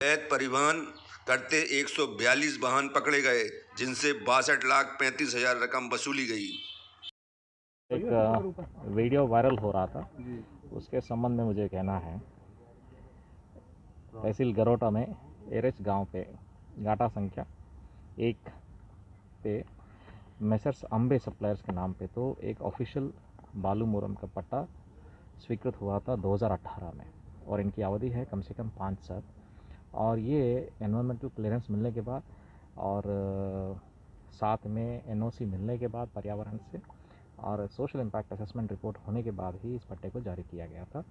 अवैध परिवहन करते 142 वाहन पकड़े गए, जिनसे 62,35,000 रकम वसूली गई। एक वीडियो वायरल हो रहा था, उसके संबंध में मुझे कहना है। तहसील गरोटा में एरेच गांव पे गाटा संख्या 1 पे मैसर्स अम्बे सप्लायर्स के नाम पे तो एक ऑफिशियल बालू मोरम का पट्टा स्वीकृत हुआ था 2018 में, और इनकी अवधि है कम से कम 5 साल। और ये एनवायरमेंटल क्लियरेंस मिलने के बाद और साथ में एनओसी मिलने के बाद पर्यावरण से और सोशल इम्पैक्ट असेसमेंट रिपोर्ट होने के बाद ही इस पट्टे को जारी किया गया था।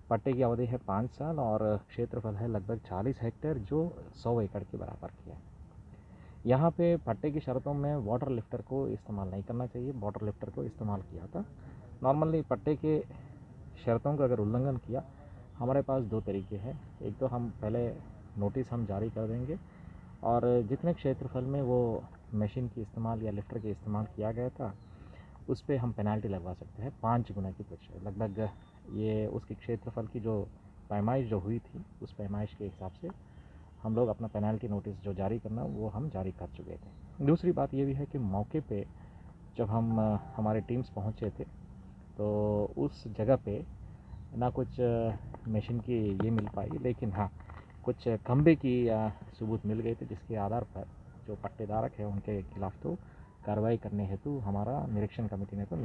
पट्टे की अवधि है 5 साल और क्षेत्रफल है लगभग 40 हेक्टेयर, जो 100 एकड़ के बराबर की है। यहाँ पे पट्टे की शर्तों में वाटर लिफ्टर को इस्तेमाल नहीं करना चाहिए, वाटर लिफ्टर को इस्तेमाल किया था। नॉर्मली पट्टे के शर्तों का अगर उल्लंघन किया, हमारे पास 2 तरीके हैं। एक तो हम पहले नोटिस हम जारी कर देंगे, और जितने क्षेत्रफल में वो मशीन की इस्तेमाल या लिफ्टर के इस्तेमाल किया गया था उस पर हम पेनाल्टी लगवा सकते हैं 5 गुना की प्रतिशत। लगभग ये उसकी क्षेत्रफल की जो पैमाइश जो हुई थी, उस पैमाइश के हिसाब से हम लोग अपना पेनाल्टी नोटिस जो जारी करना वो हम जारी कर चुके थे। दूसरी बात ये भी है कि मौके पे जब हम हमारे टीम्स पहुँचे थे तो उस जगह पे ना कुछ मशीन की ये मिल पाई, लेकिन हाँ कुछ खंबे की सबूत मिल गए थे, जिसके आधार पर जो पट्टेधारक है उनके खिलाफ तो कार्रवाई करने हेतु हमारा निरीक्षण कमेटी ने तो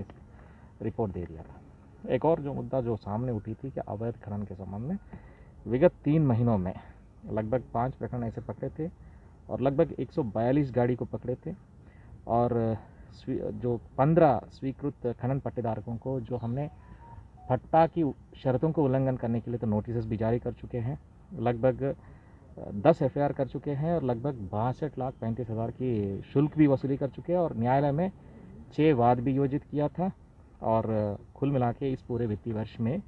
रिपोर्ट दे दिया था। एक और जो मुद्दा जो सामने उठी थी कि अवैध खनन के संबंध में विगत 3 महीनों में लगभग 5 प्रकरण ऐसे पकड़े थे और लगभग 142 गाड़ी को पकड़े थे, और जो 15 स्वीकृत खनन पट्टेधारकों को जो हमने पट्टा की शर्तों को उल्लंघन करने के लिए तो नोटिस भी जारी कर चुके हैं, लगभग 10 एफआईआर कर चुके हैं और लगभग 62,35,000 की शुल्क भी वसूली कर चुके हैं, और न्यायालय में 6 वाद भी योजित किया था। और कुल मिला के इस पूरे वित्तीय वर्ष में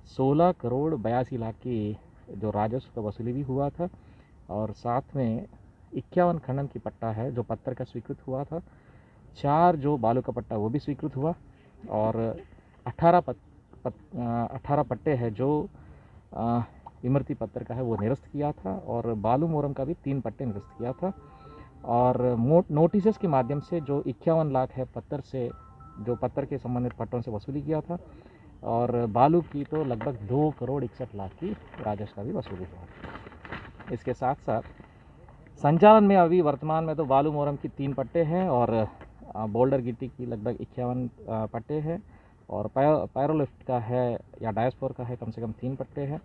16 करोड़ 82 लाख की जो राजस्व का वसूली भी हुआ था, और साथ में 51 खनन की पट्टा है जो पत्थर का स्वीकृत हुआ था, 4 जो बालू का पट्टा वो भी स्वीकृत हुआ, और 18 पट्टे हैं जो इमरती पत्थर का है वो निरस्त किया था, और बालू मोरम का भी 3 पट्टे निरस्त किया था। और नोटिस के माध्यम से जो 51 लाख है पत्थर से, जो पत्थर के संबंधित पट्टों से वसूली किया था, और बालू की तो लगभग 2 करोड़ 61 लाख की राजस्व का भी वसूली हुआ। इसके साथ साथ संचालन में अभी वर्तमान में तो बालू मोरम की 3 पट्टे हैं, और बोल्डर गिट्टी की लगभग 51 पट्टे हैं, और पैरोलिफ्ट का है या डायस्पोर का है कम से कम 3 पट्टे हैं,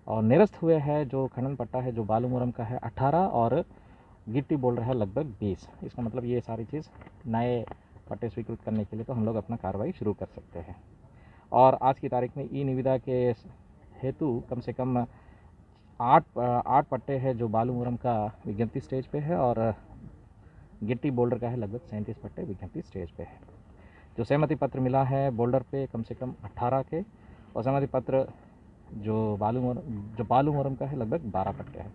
और निरस्त हुए हैं जो खनन पट्टा है जो बालू मोरम का है 18, और गिट्टी बोल्डर है लगभग 20। इसका मतलब ये सारी चीज़ नए पट्टे स्वीकृत करने के लिए तो हम लोग अपना कार्रवाई शुरू कर सकते हैं। और आज की तारीख में ई निविदा के हेतु कम से कम 8 पट्टे हैं जो बालू मोरम का विज्ञप्ति स्टेज पे है, और गिट्टी बोल्डर का है लगभग 37 पट्टे विज्ञप्ति स्टेज पे है। जो सहमति पत्र मिला है बोल्डर पे कम से कम 18 के, और सहमति पत्र जो बालू मोरम का है लगभग 12 पट्टे हैं।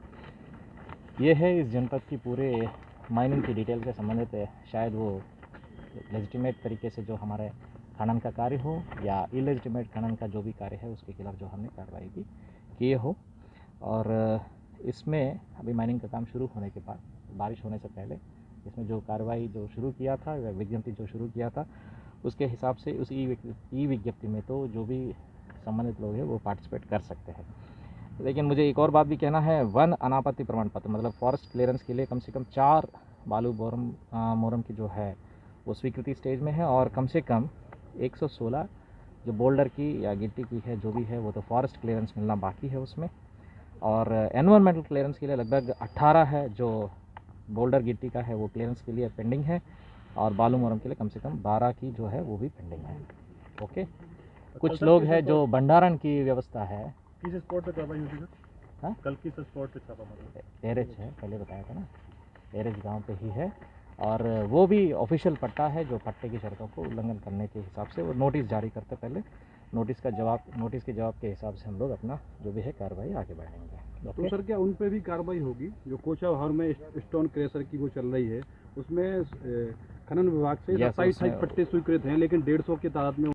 ये है इस जनपद की पूरे माइनिंग की डिटेल से संबंधित है। शायद वो लेजिटिमेट तरीके से जो हमारे खनन का कार्य हो या इलेजिटिमेट खनन का जो भी कार्य है उसके खिलाफ जो हमने कार्रवाई भी किए हो। और इसमें अभी माइनिंग का काम शुरू होने के बाद, बारिश होने से पहले इसमें जो कार्रवाई जो शुरू किया था, विज्ञप्ति जो शुरू किया था, उसके हिसाब से उस ई विज्ञप्ति में तो जो भी संबंधित लोग हैं वो पार्टिसिपेट कर सकते हैं। लेकिन मुझे एक और बात भी कहना है, वन अनापत्ति प्रमाण पत्र मतलब फॉरेस्ट क्लियरेंस के लिए कम से कम 4 बालू मोरम की जो है वो स्वीकृति स्टेज में है, और कम से कम 116 जो बोल्डर की या गिट्टी की है जो भी है वो तो फॉरेस्ट क्लियरेंस मिलना बाकी है उसमें, और एनवायरमेंटल क्लियरेंस के लिए लगभग 18 है जो बोल्डर गिट्टी का है वो क्लियरेंस के लिए पेंडिंग है, और बालू मोरम के लिए कम से कम 12 की जो है वो भी पेंडिंग है। ओके, कुछ लोग हैं जो भंडारण की व्यवस्था है। किस स्पॉट पे कार्रवाई हुई थी सर? हाँ, कल किस स्पॉट पे छापा मारा? एरेच है, पहले बताया था ना, एरेच गांव पे ही है, और वो भी ऑफिशियल पट्टा है जो पट्टे की शर्तों को उल्लंघन करने के हिसाब से वो नोटिस जारी करते पहले नोटिस के जवाब के हिसाब से हम लोग अपना जो भी है कार्रवाई आगे बढ़ाएंगे। तो सर क्या उन पे भी कार्रवाई होगी? जो कोचाहार में स्टोन क्रेशर की वो चल रही है उसमें खनन विभाग से 27 पट्टे स्वीकृत हैं, लेकिन 150 की तादाद में